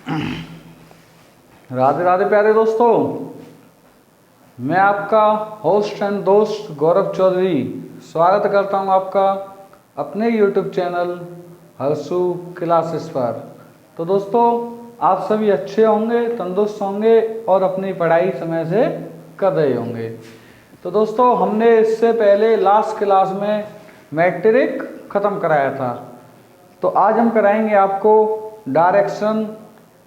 राधे राधे प्यारे दोस्तों, मैं आपका होस्ट एंड दोस्त गौरव चौधरी स्वागत करता हूं आपका अपने YouTube चैनल हर्षू क्लासेस पर। तो दोस्तों, आप सभी अच्छे होंगे, तंदुरुस्त होंगे और अपनी पढ़ाई समय से कर रहे होंगे। तो दोस्तों, हमने इससे पहले लास्ट क्लास में मैट्रिक ख़त्म कराया था। तो आज हम कराएंगे आपको direction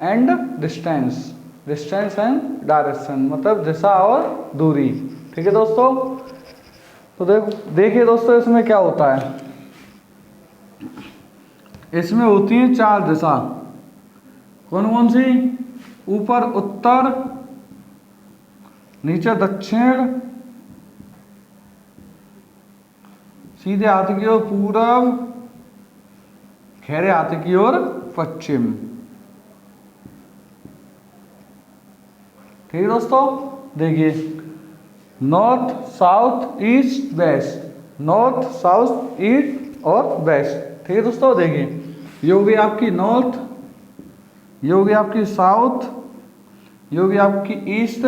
and distance and direction, मतलब दिशा और दूरी। ठीक है दोस्तों। तो देखिए दोस्तों, इसमें क्या होता है। इसमें होती है 4 दिशा। कौन कौन सी? ऊपर उत्तर, नीचे दक्षिण, सीधे हाथ की ओर पूरब, खैरे हाथ की ओर पश्चिम। ठीक है दोस्तों। देखिए, north, south, east, west, north, south, east और वेस्ट। ठीक है दोस्तों। देखिए, ये होगी आपकी नॉर्थ, ये होगी आपकी साउथ, ये होगी आपकी ईस्ट,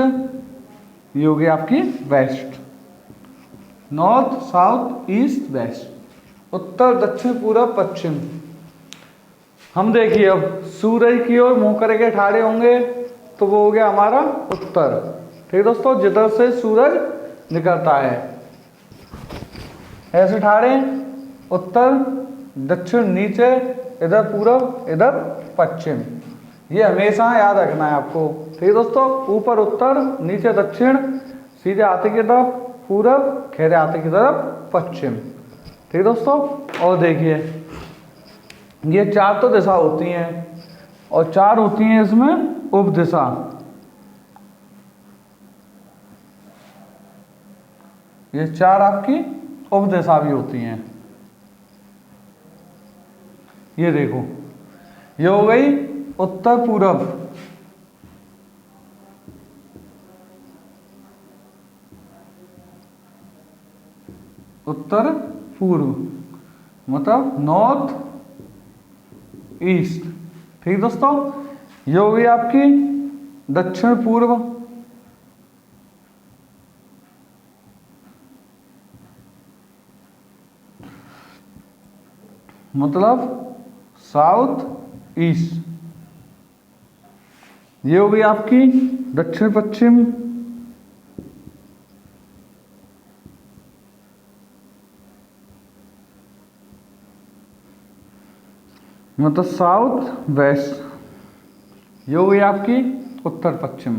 ये होगी आपकी west. North, south, east, west, उत्तर, दक्षिण, पूरब, पश्चिम। हम देखिए, अब सूरज की ओर मुंह करके ठाड़े होंगे तो वो हो गया हमारा उत्तर। ठीक है दोस्तों, जिधर से सूरज निकलता है। ऐसे ठाड़े, उत्तर, दक्षिण, नीचे, इधर पूरब, इधर पश्चिम। ये हमेशा याद रखना है आपको। ठीक है दोस्तों। ऊपर उत्तर, नीचे दक्षिण, सीधे हाथ की तरफ पूरब, खैरे हाथ की तरफ पश्चिम। ठीक है दोस्तों। और देखिए, ये 4 तो दिशा होती हैं और 4 होती हैं इसमें उपदिशा। ये 4 आपकी उपदिशा भी होती हैं। ये देखो, ये हो गई उत्तर पूरब, उत्तर पूर्व, मतलब नॉर्थ ईस्ट। ठीक दोस्तों। ये हो गई आपकी दक्षिण पूर्व, मतलब साउथ ईस्ट। ये हो गई आपकी दक्षिण पश्चिम, मतलब साउथ वेस्ट। ये हो गई आपकी उत्तर पश्चिम।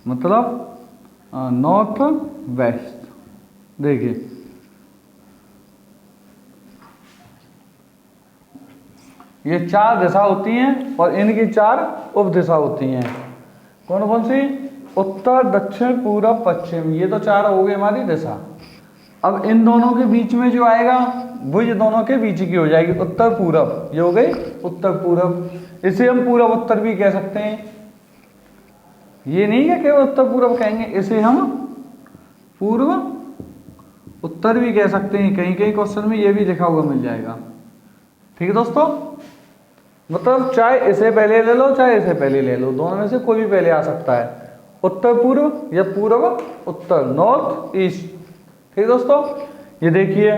मतलब नॉर्थ वेस्ट। देखिए, ये 4 दिशा होती हैं और इनकी 4 उपदिशा होती हैं। कौन कौन सी? उत्तर, दक्षिण, पूरब, पश्चिम। ये तो 4 हो गई हमारी दिशा। अब इन दोनों के बीच में जो आएगा वो ये दोनों के बीच की हो जाएगी उत्तर पूरब। ये हो गई उत्तर पूरब। इसे हम पूरब उत्तर भी कह सकते हैं। ये नहीं है केवल उत्तर पूरब कहेंगे, इसे हम पूर्व उत्तर भी कह सकते हैं। कहीं कहीं क्वेश्चन में ये भी लिखा हुआ मिल जाएगा। ठीक है दोस्तों। मतलब चाहे इसे पहले ले लो, चाहे इसे पहले ले लो, दोनों में से कोई भी पहले आ सकता है। उत्तर पूर्व या पूर्व उत्तर, नॉर्थ ईस्ट। ठीक है दोस्तों। ये देखिए,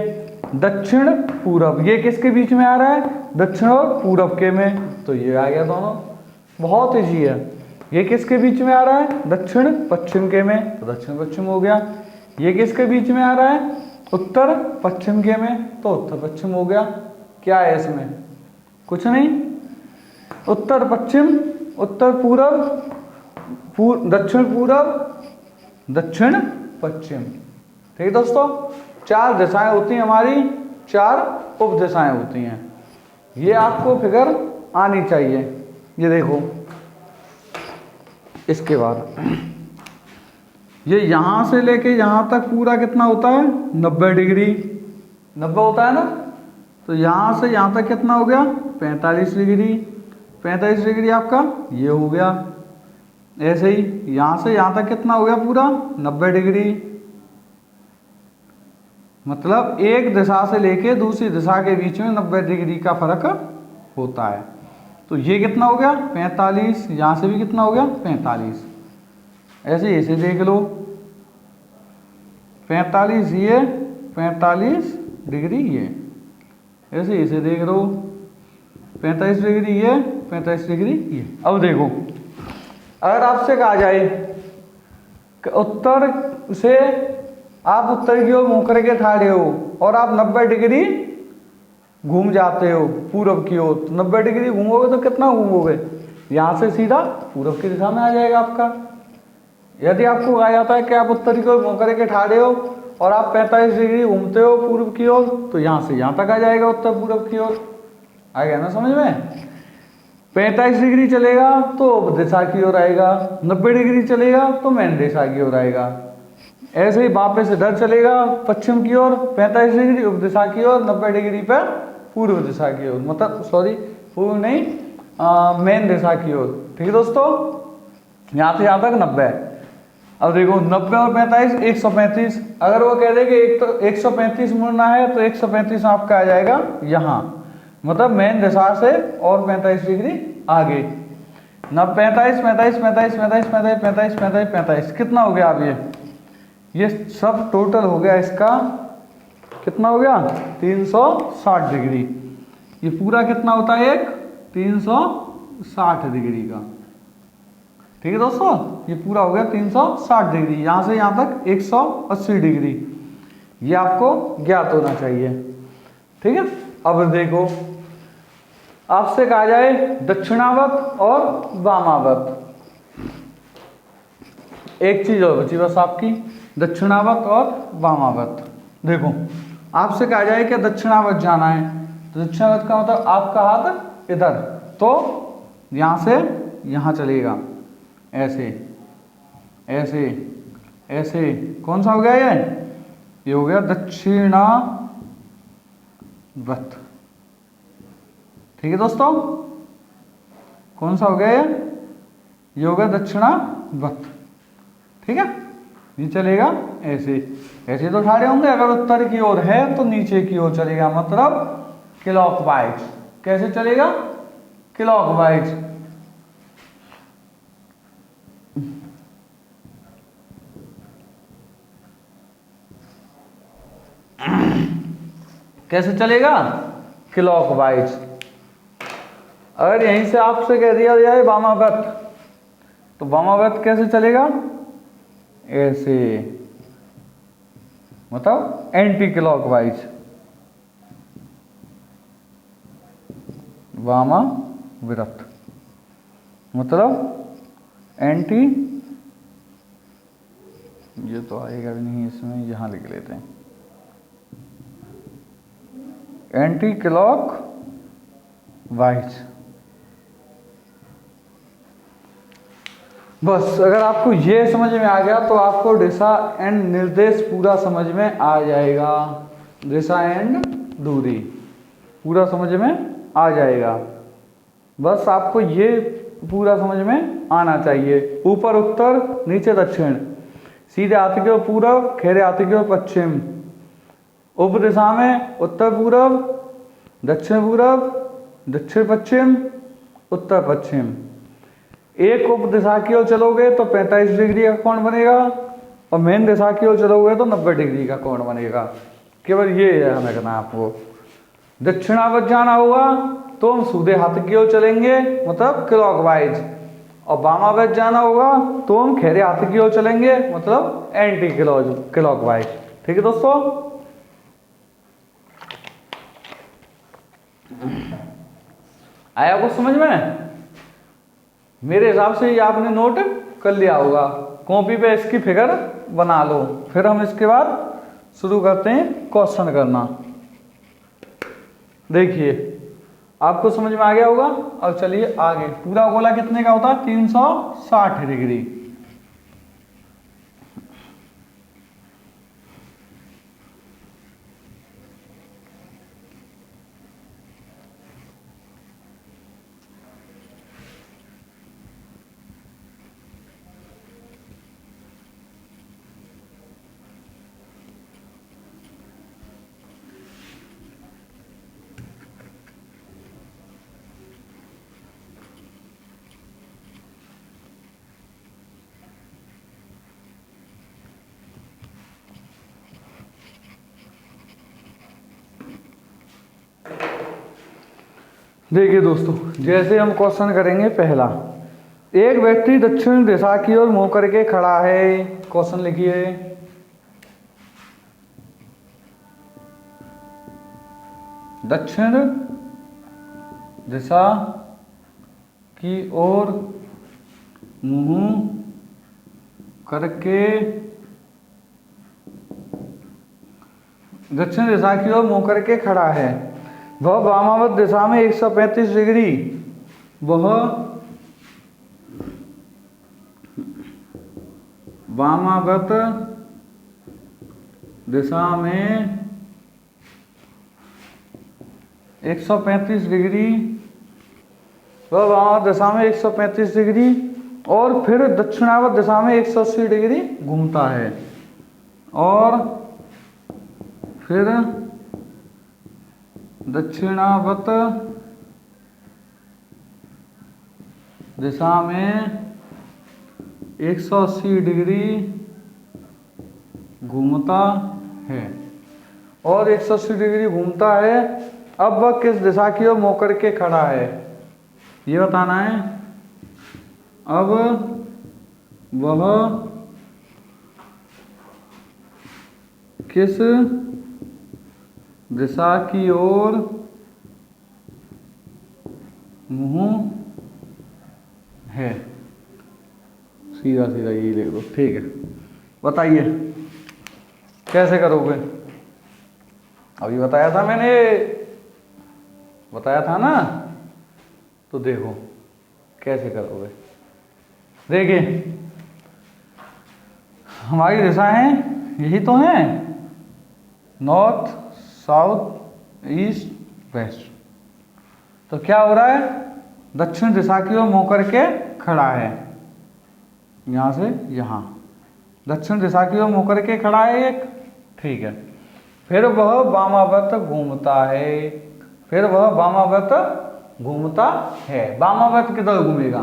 दक्षिण पूरब, ये किसके बीच में आ रहा है? दक्षिण और पूरब के में। तो ये आ गया दोनों, बहुत ईजी है। ये किसके बीच में आ रहा है? दक्षिण पश्चिम के में, तो दक्षिण पश्चिम हो गया। ये किसके बीच में आ रहा है? उत्तर पश्चिम के में, तो उत्तर पश्चिम हो गया। क्या है इसमें? कुछ नहीं। उत्तर पश्चिम, उत्तर पूरब, दक्षिण पूरब, दक्षिण पश्चिम। ठीक है दोस्तों। 4 दिशाएं होती हैं हमारी, 4 उपदिशाएं होती हैं। ये आपको फिगर आनी चाहिए। ये देखो, इसके बाद ये यहां से लेके यहां तक पूरा कितना होता है? 90 डिग्री। 90 होता है ना। तो यहां से यहां तक कितना हो गया? 45 डिग्री। 45 डिग्री आपका ये हो गया। ऐसे ही यहां से यहां तक कितना हो गया? पूरा 90 डिग्री। मतलब एक दिशा से लेके दूसरी दिशा के बीच में 90 डिग्री का फर्क होता है। तो ये कितना हो गया 45, यहाँ से भी कितना हो गया 45। ऐसे ऐसे देख लो 45 ये 45 डिग्री ये, ऐसे ऐसे देख लो 45 डिग्री ये 45 डिग्री ये। अब देखो अगर आपसे कहा जाए कि उत्तर से आप उत्तर की ओर मुंह करके खड़े हो और आप 90 डिग्री घूम जाते हो पूरब की ओर, तो 90 डिग्री घूमोगे तो कितना घूमोगे, यहाँ से सीधा पूरब की दिशा में आ जाएगा आपका। यदि आपको कहा जाता है कि आप उत्तर की ओर मुंह करके खड़े हो और आप 45 डिग्री घूमते हो पूर्व की ओर, तो यहाँ से यहाँ तक आ जाएगा उत्तर पूरब की ओर। आ गया ना समझ में। 45 डिग्री चलेगा तो उप दिशा की ओर आएगा, 90 डिग्री चलेगा तो मेन दिशा की ओर आएगा। ऐसे ही वापस इधर चलेगा पश्चिम की ओर 45 डिग्री उप दिशा की ओर, 90 डिग्री पर पूर्व दिशा की ओर, मतलब सॉरी पूर्व नहीं मेन दिशा की ओर। ठीक है दोस्तों, यहाँ से यहाँ तक 90। अब देखो 90 और 45 135। अगर वो कह दे कि एक तो 135 मुड़ना है तो 135 आपका आ जाएगा यहाँ, मतलब मेन दिशा से और 45 डिग्री आगे। न 45 45 45 45 45 45 45 45 कितना हो गया अब ये सब टोटल हो गया इसका कितना हो गया 360 डिग्री। ये पूरा कितना होता है एक 360 डिग्री का। ठीक है दोस्तों, ये पूरा हो गया 360 डिग्री, यहाँ से यहाँ तक 180 डिग्री। ये आपको ज्ञात होना चाहिए। ठीक है, अब देखो आपसे कहा जाए दक्षिणावर्त और वामावर्त। एक चीज और बची बस आपकी, दक्षिणावर्त और वामावर्त। देखो आपसे कहा जाए कि दक्षिणावर्त जाना है, तो दक्षिणावर्त का मतलब आपका हाथ इधर, तो यहां से यहां चलेगा ऐसे ऐसे ऐसे। कौन सा हो गया ये हो गया दक्षिणावर्त। ठीक है दोस्तों, कौन सा हो गया ये हो गया दक्षिणावर्त। ठीक है, ये चलेगा ऐसे ऐसे तो खड़े होंगे। अगर उत्तर की ओर है तो नीचे की ओर चलेगा, मतलब क्लॉकवाइज। कैसे चलेगा क्लॉकवाइज। कैसे चलेगा क्लॉकवाइज। अगर यहीं से आपसे कह दिया जाए वामावर्त, तो वामावर्त कैसे चलेगा ऐसे, मतलब एंटी क्लॉकवाइज। वामावर्त मतलब एंटी, ये तो आएगा भी नहीं इसमें, यहां लिख लेते हैं एंटी क्लॉकवाइज। बस अगर आपको ये समझ में आ गया तो आपको दिशा एंड निर्देश पूरा समझ में आ जाएगा। दिशा एंड दूरी पूरा समझ में आ जाएगा। बस आपको ये पूरा समझ में आना चाहिए। ऊपर उत्तर नीचे दक्षिण, सीधे हाथ की ओर पूरब, खेरे हाथ की ओर पश्चिम। उप दिशा में उत्तर पूरब, दक्षिण पूरब, दक्षिण पश्चिम, उत्तर पश्चिम। एक उप दिशा की ओर चलोगे तो 45 डिग्री का कोण बनेगा, और मेन दिशा की ओर चलोगे तो 90 डिग्री का कोण बनेगा। केवल ये हमें करना है आपको। दक्षिणावर्त जाना होगा तो हम सीधे हाथ की ओर चलेंगे, मतलब क्लॉकवाइज। और वामावर्त जाना होगा तो हम खेरे हाथ की ओर चलेंगे, मतलब एंटी क्लॉकवाइज। ठीक है दोस्तों, आया कुछ समझ में। मेरे हिसाब से ये आपने नोट कर लिया होगा, कॉपी पे इसकी फिगर बना लो। फिर हम इसके बाद शुरू करते हैं क्वेश्चन करना। देखिए आपको समझ में आ गया होगा। अब चलिए आगे। पूरा गोला कितने का होता है 360 डिग्री। देखिए दोस्तों, जैसे हम क्वेश्चन करेंगे पहला, एक व्यक्ति दक्षिण दिशा की ओर मुंह करके खड़ा है। क्वेश्चन लिखिए, दक्षिण दिशा की ओर मुंह करके, दक्षिण दिशा की ओर मुंह करके खड़ा है। वह वामावर्त दिशा में 135 डिग्री, वह वामावर्त दिशा में 135 डिग्री, वह वामावर्त दिशा में 135 डिग्री और फिर दक्षिणावर्त दिशा में 180 डिग्री घूमता है, और फिर दक्षिणावर्त दिशा में 180 डिग्री घूमता है, और 180 डिग्री घूमता है। अब वह किस दिशा की ओर मुंह करके खड़ा है, ये बताना है। अब वह किस दिशा की ओर मुंह है, सीधा सीधा यही लिख दो, ठीक है। बताइए कैसे करोगे, अभी बताया था मैंने, बताया था ना, तो देखो कैसे करोगे। देखिए हमारी दिशाएं यही तो हैं, नॉर्थ साउथ ईस्ट वेस्ट। तो क्या हो रहा है, दक्षिण दिशा की ओर मुंह करके खड़ा है, यहां से यहां दक्षिण दिशा की ओर मुंह करके खड़ा है एक, ठीक है। फिर वह वामावर्त घूमता है, फिर वह वामावर्त घूमता है। वामावर्त किधर घूमेगा,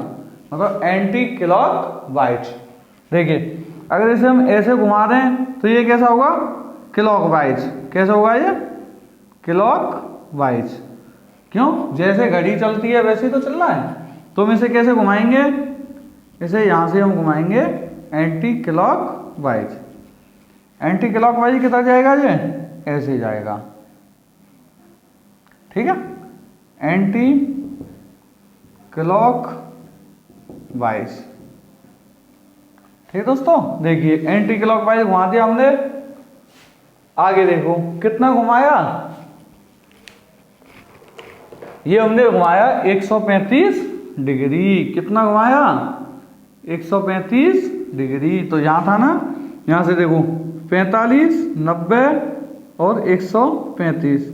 मतलब एंटी क्लॉक वाइज। देखिए अगर इसे हम ऐसे घुमा दें तो ये कैसा होगा, क्लॉक वाइज। कैसा होगा ये, क्लॉक वाइज। क्यों, जैसे घड़ी चलती है वैसे ही तो चलना है। तो हम इसे कैसे घुमाएंगे, इसे यहां से हम घुमाएंगे anti clock wise. Anti clock wise किधर जाएगा, ये ऐसे जाएगा, ठीक है, एंटी क्लॉक वाइज। ठीक है दोस्तों, देखिए एंटी क्लॉक वाइज घुमा दिया हमने। आगे देखो कितना घुमाया, ये हमने घुमाया 135 डिग्री। कितना घुमाया, 135 डिग्री। तो यहां था ना, यहां से देखो 45, 90 और 135,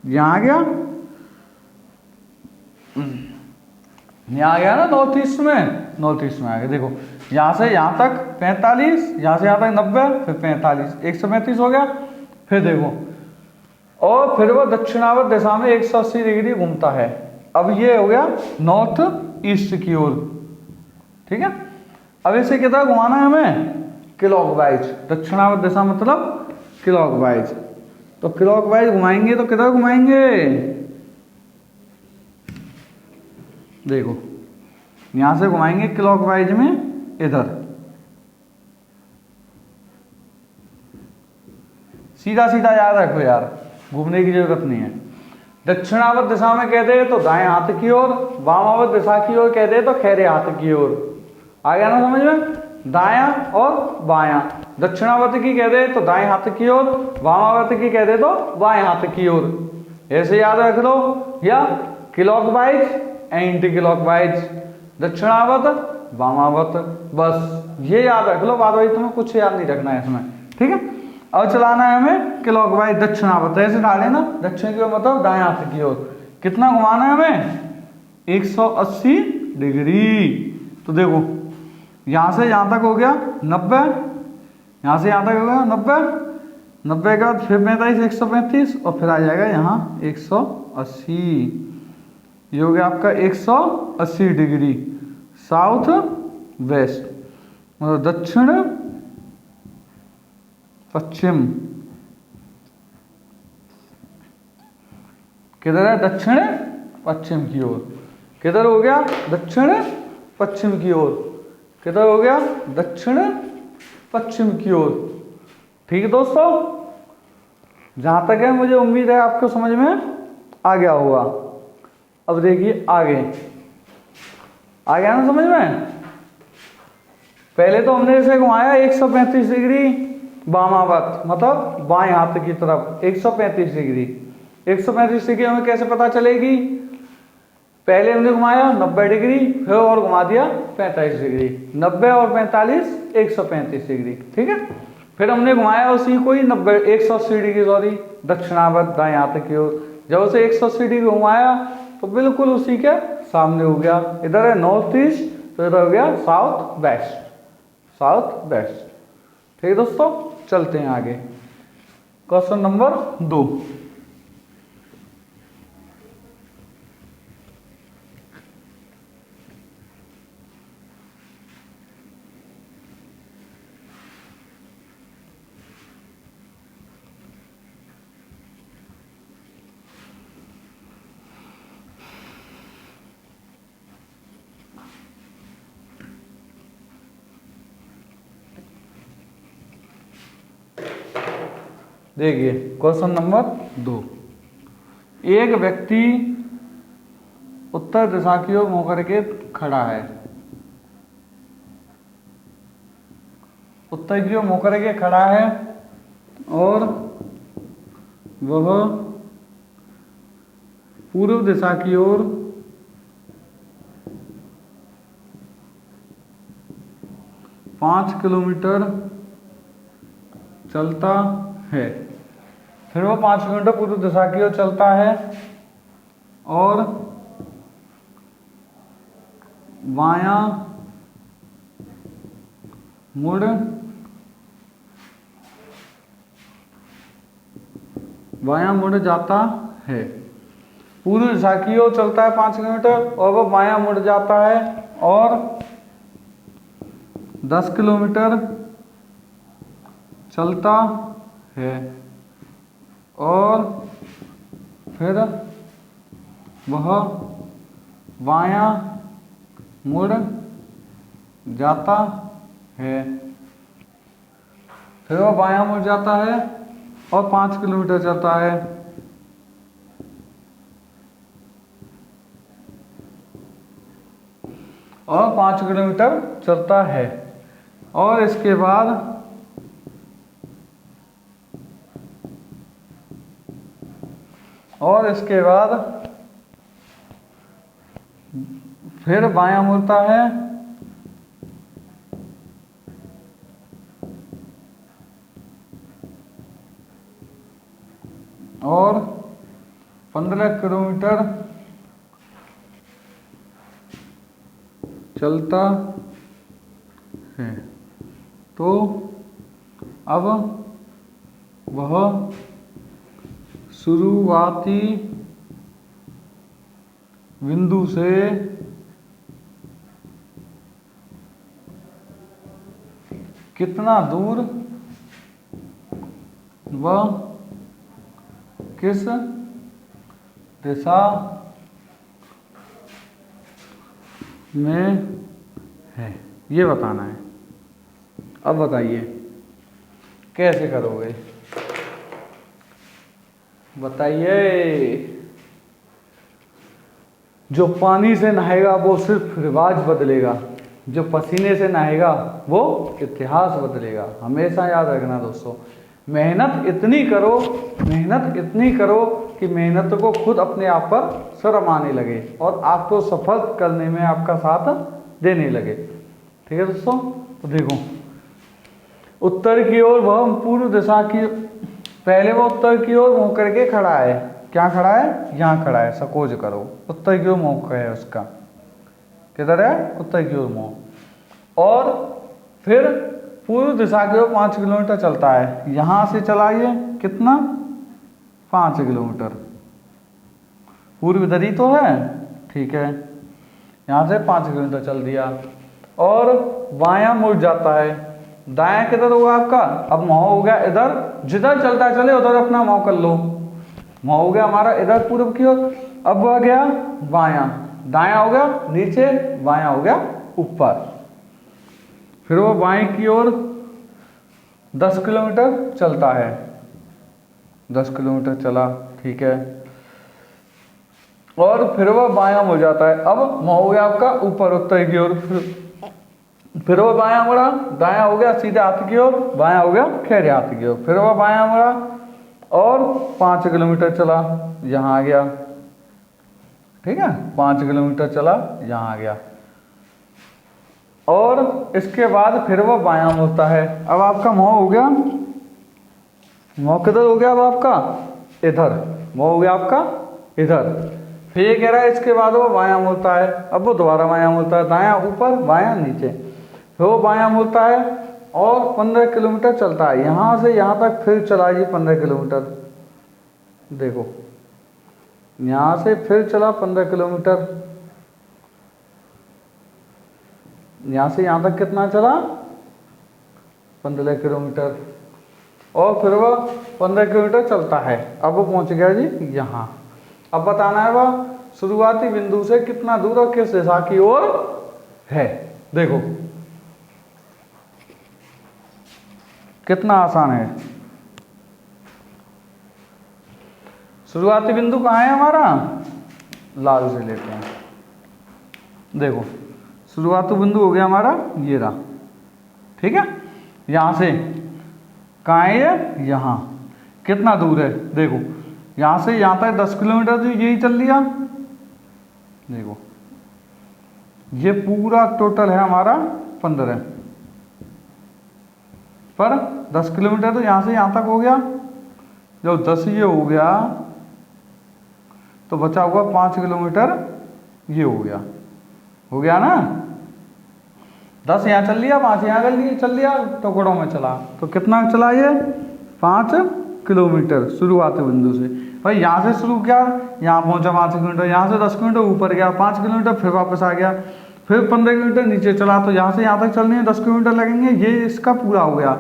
यहां आ गया, यहां आ गया ना नॉर्थ ईस्ट में, नॉर्थ ईस्ट में आ गया। देखो यहां से यहां तक 45, यहां से यहां तक 90, फिर 45, 135 हो गया। फिर देखो, और फिर वो दक्षिणावर्त दिशा में 180 डिग्री घूमता है। अब ये हो गया नॉर्थ ईस्ट की ओर, ठीक है। अब इसे कितना घुमाना है हमें, क्लॉक वाइज। दक्षिणावर्त दिशा मतलब क्लॉक वाइज। तो क्लॉक वाइज घुमाएंगे तो किधर घुमाएंगे, देखो यहां से घुमाएंगे क्लॉक वाइज में इधर, सीधा सीधा याद रखो यार, घूमने की जरूरत नहीं है। दक्षिणावर्त दिशा में कहते हैं तो दाएं हाथ की ओर, वामावर्त दिशा की ओर कहते हैं तो खैरे हाथ की ओर। आ गया ना समझ में, दायां और बायां। दक्षिणावर्त की कहते हैं तो दाएं हाथ की ओर, वामावर्त की कहते हैं तो बाएं हाथ की ओर। ऐसे याद रख लो, या क्लॉकवाइज एंटी क्लॉकवाइज, दक्षिणावर्त वामावर्त, बस ये याद रख लो। बाद में तुम्हें कुछ याद नहीं रखना है इसमें, ठीक है। अब चलाना है हमें क्लॉकवाइज दक्षिणावर्त, ऐसे डाले ना, दक्षिण की ओर मतलब दाएं हाथ की ओर। कितना घुमाना है हमें, 180 डिग्री। तो देखो यहां से यहां तक हो गया 90, यहां से यहां तक हो गया 90, 90 के बाद फिर 45, 135 और फिर आ जाएगा यहाँ 180। ये हो गया आपका 180 डिग्री साउथ वेस्ट, मतलब दक्षिण पश्चिम। किधर है, दक्षिण पश्चिम की ओर। किधर हो गया? दक्षिण पश्चिम की ओर। किधर हो गया? दक्षिण पश्चिम की ओर। ठीक है दोस्तों, जहां तक है मुझे उम्मीद है आपको समझ में आ गया होगा। अब देखिए आगे, आ गया ना समझ में? पहले तो हमने इसे घुमाया 135 डिग्री वामावर्त, मतलब बाएं हाथ की तरफ 135 डिग्री। 135 डिग्री हमें कैसे पता चलेगी? पहले हमने घुमाया 90 डिग्री, फिर और घुमा दिया 45 डिग्री। 90 और 45 135 डिग्री। ठीक है, फिर हमने घुमाया उसी को ही 90 180 डिग्री सॉरी दक्षिणावर्त दाएं हाथ की ओर। जब उसे 180 डिग्री घुमाया तो बिल्कुल उसी के सामने हो गया। इधर है नॉर्थ ईस्ट, तो इधर हो गया साउथ वेस्ट। South west. ठीक है दोस्तों, चलते हैं आगे। Question number 2। देखिए क्वेश्चन नंबर 2। एक व्यक्ति उत्तर दिशा की ओर मुंह करके खड़ा है। उत्तर की ओर मुंह करके खड़ा है और वह पूर्व दिशा की ओर 5 किलोमीटर चलता है। फिर वो 5 किलोमीटर पूर्व दिशा की ओर चलता है और बायां मुड़ जाता है। पूर्व दिशा की ओर चलता है 5 किलोमीटर और वह बायां मुड़ जाता है और 10 किलोमीटर चलता है और फिर वह बायां मुड़ जाता है। फिर वह बायां मुड़ जाता है और 5 किलोमीटर चलता है। और 5 किलोमीटर चलता है और इसके बाद फिर बायां मुड़ता है और 15 किलोमीटर चलता है। तो अब वह शुरुआती बिंदु से कितना दूर व किस दिशा में है, ये बताना है। अब बताइए कैसे करोगे, बताइए। जो पानी से नहाएगा वो सिर्फ रिवाज बदलेगा, जो पसीने से नहाएगा वो इतिहास बदलेगा। हमेशा याद रखना दोस्तों, मेहनत इतनी करो कि मेहनत को खुद अपने आप पर शर्म आने लगे और आपको सफल करने में आपका साथ देने लगे। ठीक है दोस्तों, तो देखो उत्तर की ओर वह पूर्व दिशा की, पहले वो उत्तर की ओर मुंह करके खड़ा है। क्या खड़ा है? यहाँ खड़ा है। सकोज करो, उत्तर की ओर मुंह है उसका। किधर है? उत्तर की ओर मुंह। और फिर पूर्व दिशा की ओर 5 किलोमीटर चलता है। यहां से चलाइए, कितना? 5 किलोमीटर। पूर्व इधर ही तो है, ठीक है। यहां से 5 किलोमीटर चल दिया और बायां मुड़ जाता है। दायां किधर होगा आपका? अब मुंह हो गया इधर, जिधर चलता चले उधर अपना मुंह कर लो। वहाँ हो गया हमारा इधर पूर्व की ओर। अब वह गया बायां, दायां हो गया नीचे, बायां हो गया ऊपर। फिर वो बाएं की ओर 10 किलोमीटर चलता है, 10 किलोमीटर चला, ठीक है। और फिर वह बायां हो जाता है। अब वहाँ हो गया आपका ऊपर उत्तर की ओर। फिर वो बायां मुड़ा, दायां हो गया सीधे हाथ की ओर, बायां हो गया खैरे हाथ की ओर। फिर वो बायां मुड़ा और 5 किलोमीटर चला, यहाँ आ गया, ठीक है। 5 किलोमीटर चला, यहाँ आ गया। और इसके बाद फिर वो बायां मुड़ता है। अब आपका मुँह हो गया, मुँह किधर हो गया अब आपका, इधर, मुँह हो गया आपका इधर। फिर ये कह रहा है इसके बाद वो बायां मुड़ता है। अब वो दोबारा बायां मुड़ता है, दायां ऊपर बायां नीचे। फिर वो बायां मुड़ता है और 15 किलोमीटर चलता है, यहाँ से यहाँ तक फिर चला जी 15 किलोमीटर। देखो यहाँ से फिर चला 15 किलोमीटर, यहाँ से यहाँ तक कितना चला, 15 किलोमीटर। और फिर वह 15 किलोमीटर चलता है। अब वो पहुँच गया जी यहाँ। अब बताना है वह शुरुआती बिंदु से कितना दूर और किस दिशा की ओर है। देखो कितना आसान है। शुरुआती बिंदु कहाँ है हमारा, लाल से लेते हैं। देखो शुरुआती बिंदु हो गया हमारा ये रहा, ठीक है। यहाँ से कहाँ है ये, यहाँ। कितना दूर है, देखो यहाँ से यहाँ तक 10 किलोमीटर तो यही चल लिया। देखो ये पूरा टोटल है हमारा 15, पर 10 किलोमीटर तो यहाँ से यहाँ तक हो गया। जब 10 ये हो गया तो बचा हुआ 5 किलोमीटर ये हो गया ना। 10 यहाँ चल लिया, 5 यहाँ चल लिया, टुकड़ों में चला। तो कितना चला ये, 5 किलोमीटर शुरुआती बिंदु से। भाई यहाँ से शुरू किया, यहाँ पहुँचा 5 किलोमीटर, यहाँ से 10 किलोमीटर ऊपर गया 5 किलोमीटर, फिर वापस आ गया, फिर 15 किलोमीटर नीचे चला। तो यहाँ से यहाँ तक चलने में 10 किलोमीटर लगेंगे, ये इसका पूरा हो गया।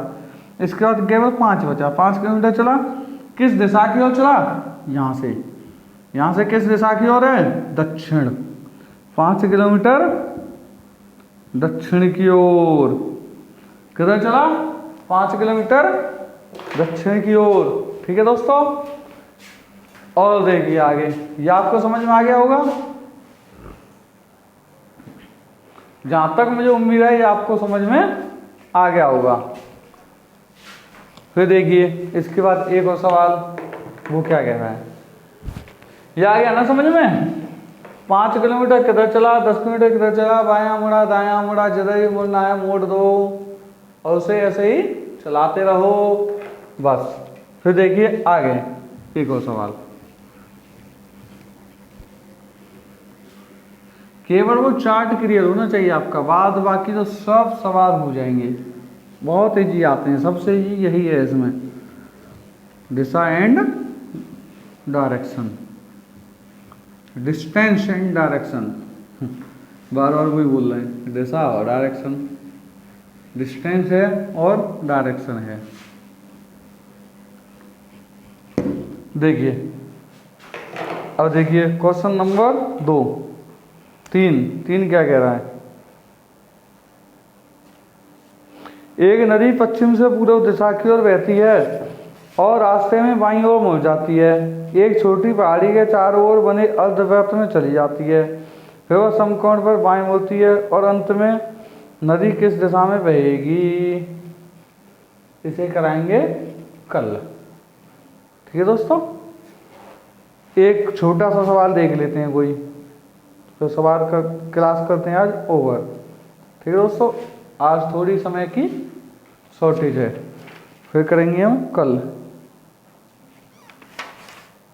इसके बाद केवल 5 बचा, 5 किलोमीटर चला, किस दिशा की ओर चला, यहाँ से किस दिशा की ओर है, दक्षिण। 5 किलोमीटर दक्षिण की ओर, किधर चला, 5 किलोमीटर दक्षिण की ओर, ठीक है दोस्तों। और देखिए आगे, ये आपको समझ में आ गया होगा। जहां तक मुझे उम्मीद है ये आपको समझ में आ गया होगा। फिर देखिए इसके बाद एक और सवाल, वो क्या कह रहा है, ये आ गया ना समझ में। 5 किलोमीटर किधर चला, 10 किलोमीटर किधर चला, बायां मुड़ा दायां मुड़ा, जिधर ही मुड़ना है मोड़ दो और उसे ऐसे ही चलाते रहो बस। फिर देखिए आगे एक और सवाल, केवल वो चार्ट क्लियर होना चाहिए आपका, बाद बाकी तो सब सवाल हो जाएंगे, बहुत इजी आते हैं। सबसे इजी यही है इसमें, दिशा and direction, distance and direction, बार बार वही बोल रहे हैं, दिशा और डायरेक्शन, डिस्टेंस है और डायरेक्शन है। देखिए अब देखिए क्वेश्चन नंबर 2, 3 क्या कह रहा है, एक नदी पश्चिम से पूर्व दिशा की ओर बहती है और रास्ते में बाईं ओर मुड़ जाती है, एक छोटी पहाड़ी के चारों ओर बने अर्धवृत्त में चली जाती है, फिर वह समकोण पर बाईं मुड़ती है और अंत में नदी किस दिशा में बहेगी। इसे कराएंगे कल, ठीक है दोस्तों। एक छोटा सा सवाल देख लेते हैं कोई, तो सवाल का क्लास करते हैं आज ओवर, ठीक है दोस्तों। आज थोड़ी समय की शॉर्टेज है, फिर करेंगे हम कल।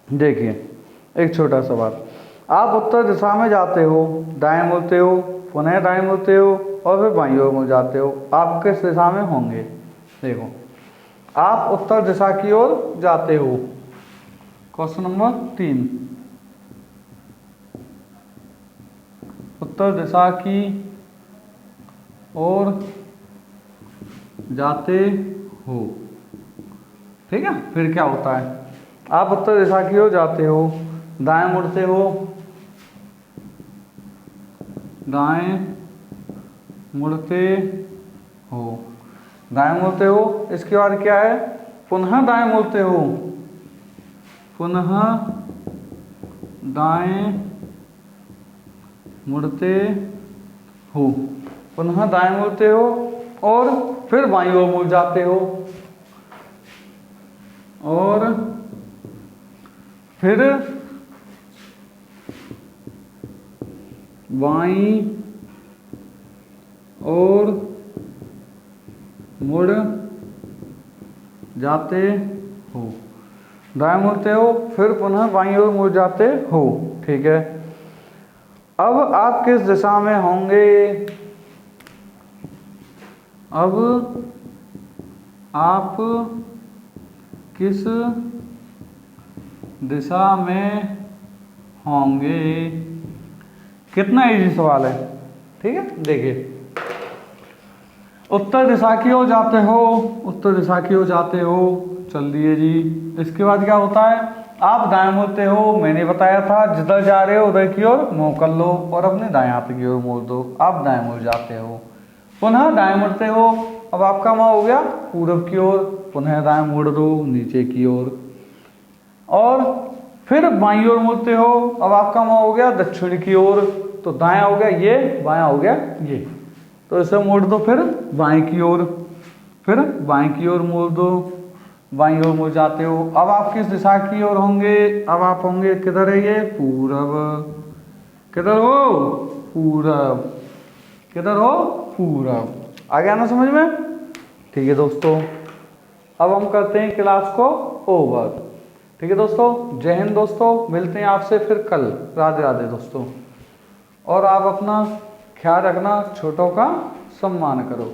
देखिए एक छोटा सवाल, आप उत्तर दिशा में जाते हो, दाएं मुड़ते हो, पुनः दाएं मुड़ते हो और फिर बाईं ओर मुड़ जाते हो, आप किस दिशा में होंगे। देखो आप उत्तर दिशा की ओर जाते हो, क्वेश्चन नंबर 3, उत्तर दिशा की ओर जाते हो, ठीक है। फिर क्या होता है, आप उत्तर दिशा की ओर जाते हो, दाएं मुड़ते हो, दाएं मुड़ते हो, दाएं मुड़ते हो। इसके बाद क्या है, पुनः दाएं मुड़ते हो, पुनः दाएं मुड़ते हो, पुनः दाएं मुड़ते हो और फिर बाईं ओर मुड़ जाते हो और फिर बाईं और मुड़ जाते हो, दाएं मुड़ते हो फिर पुनः बाईं ओर मुड़ जाते हो। ठीक है, अब आप किस दिशा में होंगे, अब आप किस दिशा में होंगे। कितना इजी सवाल है, ठीक है। देखिए, उत्तर दिशा की ओर जाते हो, उत्तर दिशा की ओर जाते हो, चल दिए जी। इसके बाद क्या होता है, आप दाएं मुड़ते हो, मैंने बताया था जिधर जा रहे हो उधर की ओर मुंह कर लो और अपने दाएं हाथ की ओर मोड़ दो, आप दाएं मुड़ जाते हो, पुनः दाएं मुड़ते हो। अब आपका मुंह हो गया पूरब की ओर, पुनः दाएं मुड़ दो नीचे की ओर और फिर बाईं ओर मुड़ते हो। अब आपका मुंह हो गया दक्षिण की ओर, तो दायां हो गया ये, बायां हो गया ये, तो इसे मोड़ दो फिर बाएं की ओर, फिर बाएं की ओर मोड़ दो, बाईं ओर मुड़ जाते हो। अब आप किस दिशा की ओर होंगे, अब आप होंगे किधर है ये, पूरब। किधर हो, पूरब, किधर हो, पूरब। आ गया ना समझ में। ठीक है दोस्तों, अब हम करते हैं क्लास को ओवर। ठीक है दोस्तों, जय हिंद दोस्तों, मिलते हैं आपसे फिर कल। राधे राधे दोस्तों, और आप अपना ख्याल रखना, छोटों का सम्मान करो।